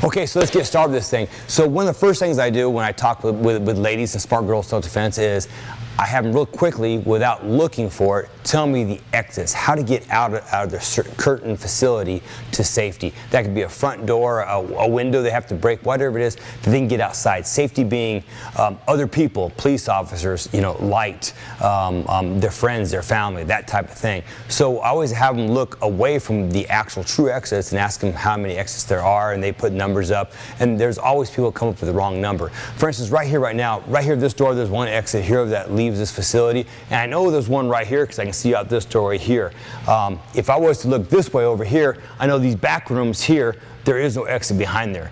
Okay, so let's get started with this thing. So one of the first things I do when I talk with ladies in Smart Girls Self-Defense is I have them real quickly, without looking for it, tell me the exits, how to get out of the curtain facility to safety. That could be a front door, a window they have to break, whatever it is, that they can get outside. Safety being other people, police officers, light, their friends, their family, that type of thing. So I always have them look away from the actual true exits and ask them how many exits there are, and they put numbers up, and there's always people come up with the wrong number. For instance, right here, right now, right here, this door, there's one exit here that leaves this facility, and I know there's one right here because I can see out this door right here. If I was to look this way over here, I know these back rooms here, there is no exit behind there.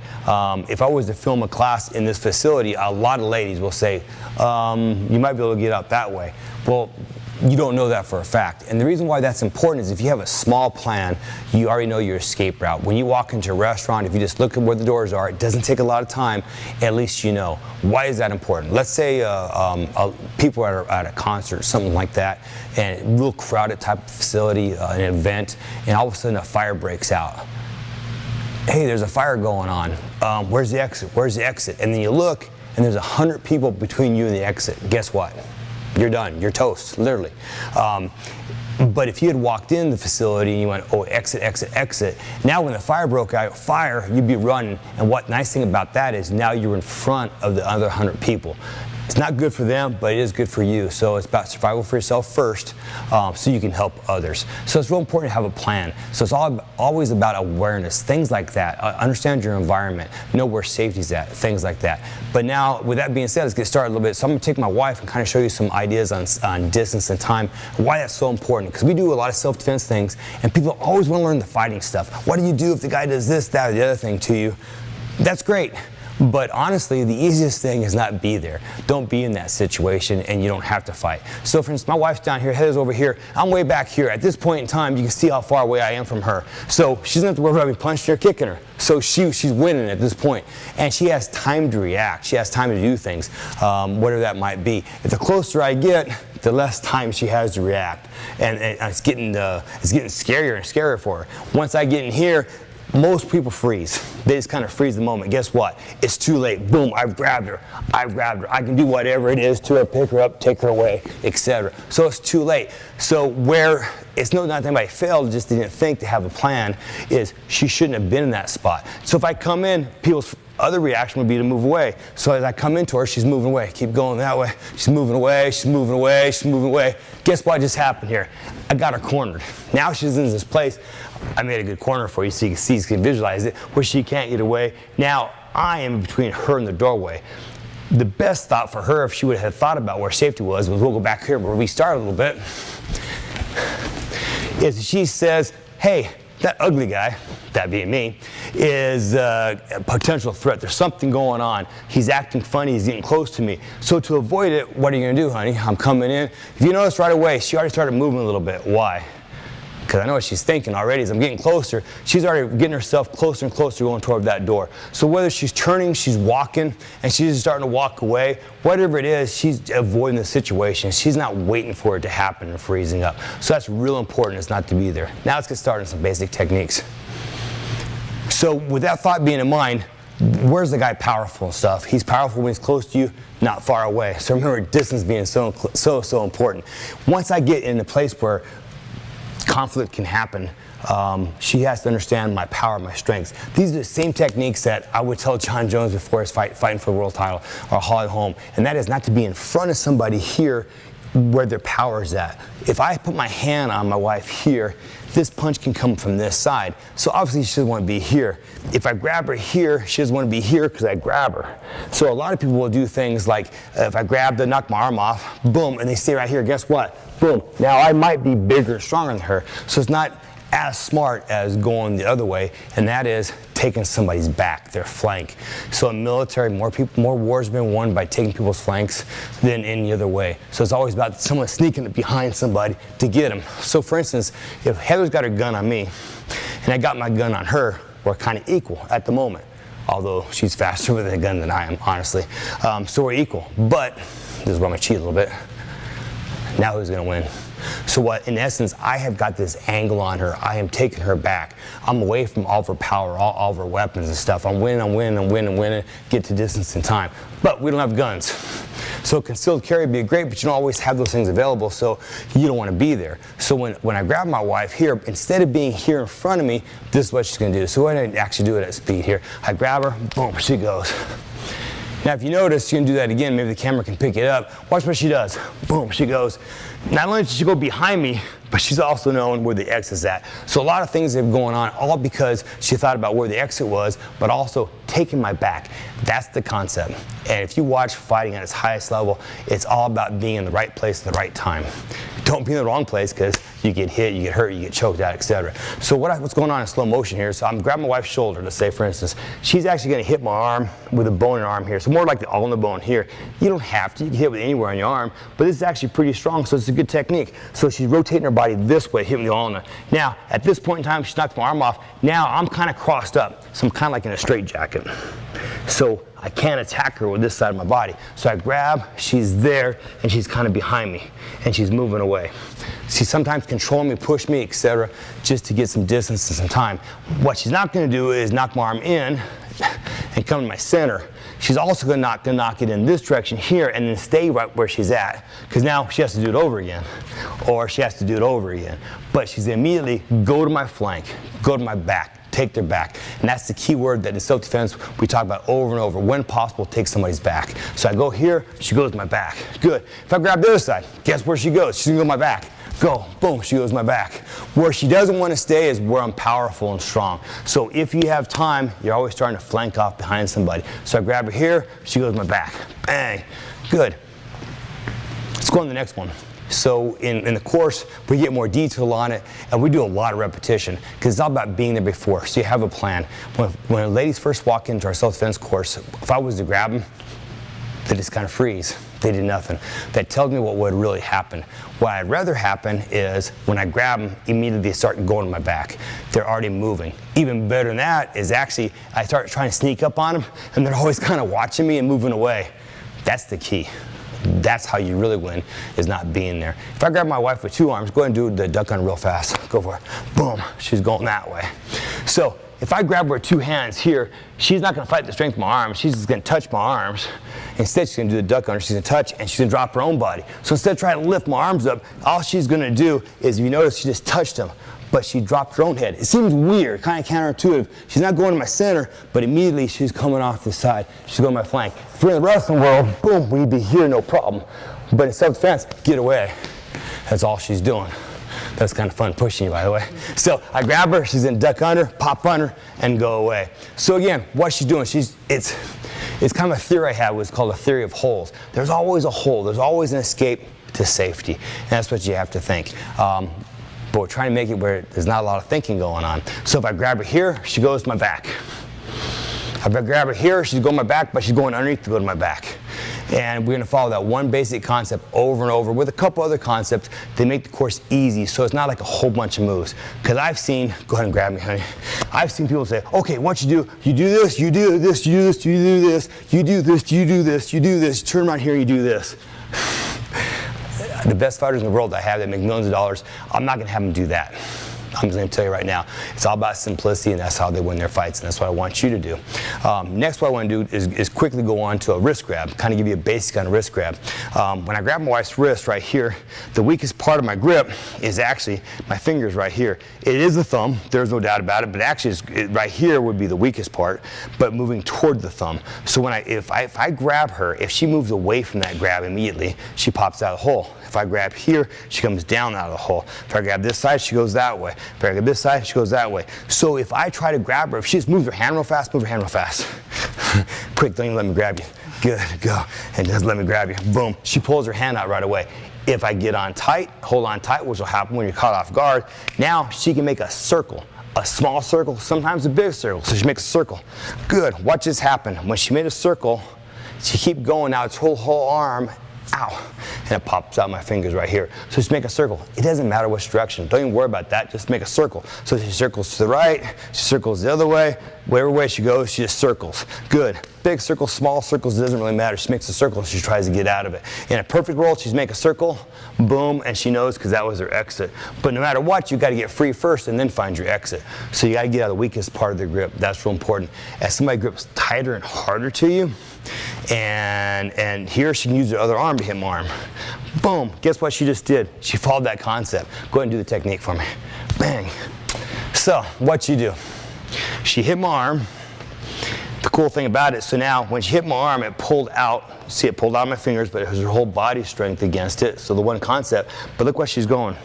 If I was to film a class in this facility, a lot of ladies will say, you might be able to get out that way. Well, you don't know that for a fact. And the reason why that's important is if you have a small plan, you already know your escape route. When you walk into a restaurant, if you just look at where the doors are, it doesn't take a lot of time, at least you know. Why is that important? Let's say people are at a concert, something like that, and a real crowded type of facility, an event, and all of a sudden a fire breaks out. Hey, there's a fire going on. Where's the exit? Where's the exit? And then you look, and there's 100 people between you and the exit. Guess what? You're done. You're toast, literally. But if you had walked in the facility and you went, oh, exit, exit, exit, now when the fire broke out, you'd be running. And what nice thing about that is now you're in front of the other 100 people. It's not good for them, but it is good for you. So it's about survival for yourself first, so you can help others. So it's real important to have a plan. So it's always about awareness, things like that. Understand your environment, know where safety's at, things like that. But now, with that being said, let's get started a little bit. So I'm going to take my wife and kind of show you some ideas on distance and time, why that's so important. Because we do a lot of self-defense things, and people always want to learn the fighting stuff. What do you do if the guy does this, that, or the other thing to you? That's great. But honestly, the easiest thing is not be there. Don't be in that situation, and you don't have to fight. So for instance, my wife's down here, head is over here. I'm way back here. At this point in time, you can see how far away I am from her. So she doesn't have to worry about me punching or kicking her. So she's winning at this point. And she has time to react. She has time to do things, whatever that might be. If the closer I get, the less time she has to react. And it's getting scarier and scarier for her. Once I get in here, most people freeze. They just kind of freeze the moment. Guess what? It's too late. Boom, I've grabbed her. I can do whatever it is to her, pick her up, take her away, etc. So it's too late. So where it's not that anybody failed, just didn't think to have a plan, is she shouldn't have been in that spot. So if I come in, people's other reaction would be to move away. So as I come into her, she's moving away. Keep going that way. She's moving away, she's moving away, she's moving away. Guess what just happened here? I got her cornered. Now she's in this place. I made a good corner for you so you can visualize it, where she can't get away. Now I am between her and the doorway. The best thought for her, if she would have thought about where safety was we'll go back here where we started a little bit, is she says, hey, that ugly guy, that being me, is a potential threat. There's something going on. He's acting funny. He's getting close to me. So to avoid it, what are you going to do, honey? I'm coming in. If you notice right away, she already started moving a little bit. Why? Because I know what she's thinking already. As I'm getting closer, she's already getting herself closer and closer going toward that door. So whether she's turning, she's walking, and she's starting to walk away, whatever it is, she's avoiding the situation. She's not waiting for it to happen and freezing up. So that's real important, is not to be there. Now let's get started on some basic techniques. So with that thought being in mind, where's the guy powerful and stuff? He's powerful when he's close to you, not far away. So remember distance being so important. Once I get in a place where conflict can happen, she has to understand my power, my strengths. These are the same techniques that I would tell John Jones before his fighting for the world title, or Holly Holm, and that is not to be in front of somebody here where their power is at. If I put my hand on my wife here, this punch can come from this side. So obviously she doesn't want to be here. If I grab her here, she doesn't want to be here because I grab her. So a lot of people will do things like, if I grab the, knock my arm off, boom, and they stay right here, guess what? Boom. Now I might be bigger and stronger than her. So it's not as smart as going the other way, and that is taking somebody's back, their flank. So in military, more wars have been won by taking people's flanks than any other way. So it's always about someone sneaking behind somebody to get them. So for instance, if Heather's got her gun on me, and I got my gun on her, we're kind of equal at the moment. Although she's faster with a gun than I am, honestly. So we're equal. But this is where I'm going to cheat a little bit. Now who's going to win? So what, in essence, I have got this angle on her. I am taking her back. I'm away from all of her power, all of her weapons and stuff. I'm winning, get to distance and time. But we don't have guns. So concealed carry would be great, but you don't always have those things available, so you don't want to be there. So when I grab my wife here, instead of being here in front of me, this is what she's going to do. So I actually do it at speed here. I grab her, boom, she goes. Now if you notice, you can do that again, maybe the camera can pick it up. Watch what she does. Boom, she goes. Not only does she go behind me, but she's also knowing where the exit is at. So a lot of things are going on, all because she thought about where the exit was, but also taking my back. That's the concept. And if you watch fighting at its highest level, it's all about being in the right place at the right time. Don't be in the wrong place because you get hit, you get hurt, you get choked out, etc. So what's going on in slow motion here, so I'm grabbing my wife's shoulder, let's say for instance. She's actually going to hit my arm with a bone in her arm here. So more like the all in the bone here. You don't have to, you can hit with anywhere on your arm, but this is actually pretty strong, so it's a good technique. So she's rotating her body this way, hitting the all in the. Now, at this point in time, she knocked my arm off. Now I'm kind of crossed up, so I'm kind of like in a straight jacket. So I can't attack her with this side of my body. So I grab, she's there, and she's kind of behind me, and she's moving away. She's sometimes controlling me, push me, etc., just to get some distance and some time. What she's not going to do is knock my arm in and come to my center. She's also going to knock it in this direction here and then stay right where she's at, because now she has to do it over again, or she has to do it over again. But she's immediately go to my flank, go to my back, take their back. And that's the key word that in self-defense we talk about over and over. When possible, take somebody's back. So I go here, she goes to my back. Good. If I grab the other side, guess where she goes? She's gonna go to my back. Go, boom, she goes to my back. Where she doesn't want to stay is where I'm powerful and strong. So if you have time, you're always starting to flank off behind somebody. So I grab her here, she goes to my back. Bang. Good. Let's go on to the next one. So in the course, we get more detail on it, and we do a lot of repetition, because it's all about being there before, so you have a plan. When ladies first walk into our self-defense course, if I was to grab them, they just kind of freeze. They did nothing. That tells me what would really happen. What I'd rather happen is when I grab them, immediately they start going to my back. They're already moving. Even better than that is actually, I start trying to sneak up on them, and they're always kind of watching me and moving away. That's the key. That's how you really win, is not being there. If I grab my wife with two arms, go ahead and do the duck hunt real fast. Go for it. Boom. She's going that way. So if I grab her with two hands here, she's not going to fight the strength of my arms. She's just going to touch my arms. Instead, she's going to do the duck hunter. She's going to touch, and she's going to drop her own body. So instead of trying to lift my arms up, all she's going to do is, if you notice, she just touched them, but she dropped her own head. It seems weird, kind of counterintuitive. She's not going to my center, but immediately she's coming off the side. She's going to my flank. If we're in the wrestling world, boom, we'd be here, no problem. But in self-defense, get away. That's all she's doing. That's kind of fun pushing you, by the way. So I grab her, she's in duck under, pop under, and go away. So again, what she's doing, it's kind of a theory I have, what's called a theory of holes. There's always a hole, there's always an escape to safety. And that's what you have to think. But we're trying to make it where there's not a lot of thinking going on. So if I grab her here, she goes to my back. If I grab her here, she's going to my back, but she's going underneath to go to my back. And we're going to follow that one basic concept over and over with a couple other concepts to make the course easy, so it's not like a whole bunch of moves. Because I've seen, go ahead and grab me, honey. I've seen people say, okay, what you do this, you do this, you do this, you do this, you do this, you do this, you do this, turn around here, you do this. The best fighters in the world I have that make millions of dollars, I'm not going to have them do that. I'm just going to tell you right now, it's all about simplicity, and that's how they win their fights, and that's what I want you to do. Next, what I want to do is quickly go on to a wrist grab, kind of give you a basic on a wrist grab. When I grab my wife's wrist right here, the weakest part of my grip is actually my fingers right here. It is the thumb, there's no doubt about it, but actually right here would be the weakest part, but moving toward the thumb. So if I grab her, if she moves away from that grab immediately, she pops out of the hole. If I grab here, she comes down out of the hole. If I grab this side, she goes that way. If I grab this side, she goes that way. So if I try to grab her, if she just moves her hand real fast, move her hand real fast. Quick, don't even let me grab you. Good, go. And just let me grab you. Boom. She pulls her hand out right away. If I get on tight, hold on tight, which will happen when you're caught off guard, now she can make a circle. A small circle, sometimes a big circle. So she makes a circle. Good. Watch this happen. When she made a circle, she keep going now, it's whole arm. Ow. and it pops out my fingers right here. So just make a circle. It doesn't matter which direction. Don't even worry about that. Just make a circle. So she circles to the right, she circles the other way. Whatever way she goes, she just circles. Good. Big circles, small circles, it doesn't really matter. She makes a circle, she tries to get out of it. In a perfect roll, she's make a circle, boom, and she knows because that was her exit. But no matter what, you got to get free first and then find your exit. So you got to get out of the weakest part of the grip. That's real important. As somebody grips tighter and harder to you, and here she can use her other arm to hit my arm. Boom, guess what she just did? She followed that concept. Go ahead and do the technique for me. Bang. So what you do? She hit my arm. The cool thing about it, so now when she hit my arm, it pulled out. See, it pulled out my fingers, but it was her whole body strength against it. So the one concept, but look where she's going.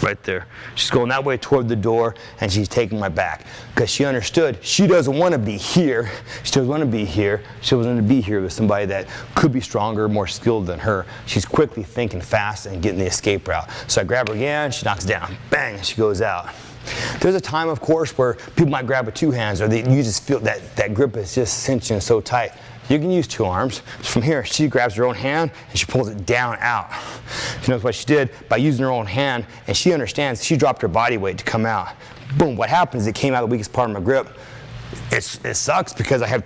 Right there. She's going that way toward the door, and she's taking my back. Because she understood she doesn't want to be here. She doesn't want to be here. She doesn't want to be here with somebody that could be stronger, more skilled than her. She's quickly thinking fast and getting the escape route. So I grab her again, she knocks down. Bang, she goes out. There's a time, of course, where people might grab with two hands, or you just feel that grip is just cinching so tight. You can use two arms. From here, she grabs her own hand and she pulls it down out. She knows what she did by using her own hand, and she understands she dropped her body weight to come out. Boom, what happens is it came out of the weakest part of my grip. It sucks because I have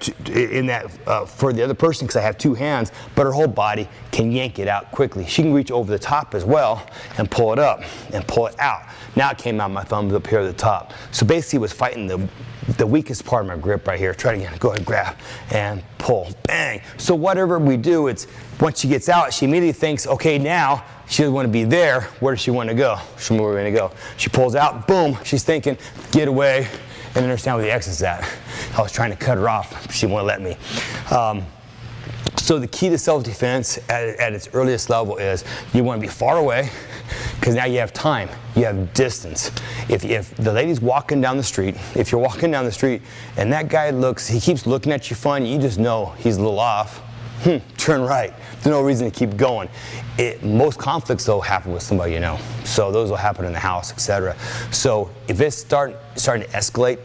for the other person, because I have two hands, but her whole body can yank it out quickly. She can reach over the top as well and pull it up and pull it out. Now it came out my thumbs up here at the top. So basically it was fighting the weakest part of my grip right here. Try it again. Go ahead, grab and pull. Bang. So whatever we do, it's once she gets out, she immediately thinks, okay, now she doesn't want to be there. Where does she want to go? Show me where we're going to go. She pulls out. Boom. She's thinking, get away. And understand where the exit's at. I was trying to cut her off. She won't let me. So the key to self-defense at its earliest level is you want to be far away, because now you have time, you have distance. If the lady's walking down the street, if you're walking down the street and that guy he keeps looking at you funny, you just know he's a little off. Turn right. There's no reason to keep going. Most conflicts, though, happen with somebody you know. So those will happen in the house, etc. So if it's starting to escalate,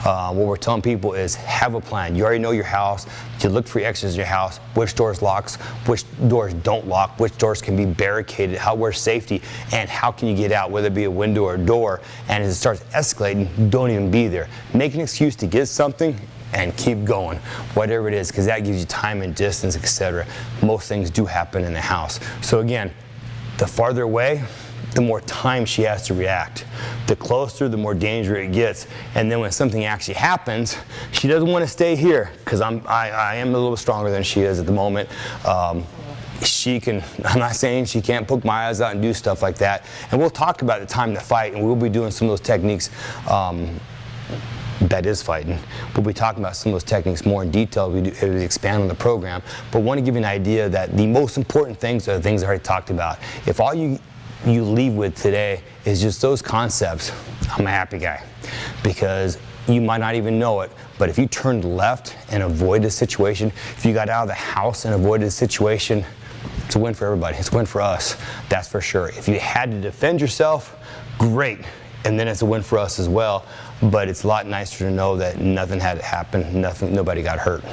what we're telling people is have a plan. You already know your house. You look for exits in your house. Which doors locks, which doors don't lock, which doors can be barricaded, where's safety, and how can you get out, whether it be a window or a door. And as it starts escalating, don't even be there. Make an excuse to get something and keep going, whatever it is, because that gives you time and distance, etc. Most things do happen in the house. So again, the farther away, the more time she has to react. The closer, the more dangerous it gets. And then when something actually happens, she doesn't want to stay here, because I am a little stronger than she is at the moment. I'm not saying she can't poke my eyes out and do stuff like that. And we'll talk about the time to fight, and we'll be doing some of those techniques that is fighting. We'll be talking about some of those techniques more in detail as we expand on the program. But I want to give you an idea that the most important things are the things I already talked about. If all you leave with today is just those concepts, I'm a happy guy. Because you might not even know it, but if you turned left and avoided a situation, if you got out of the house and avoided a situation, it's a win for everybody. It's a win for us, that's for sure. If you had to defend yourself, great. And then it's a win for us as well. But it's a lot nicer to know that nothing had to happen, nobody got hurt.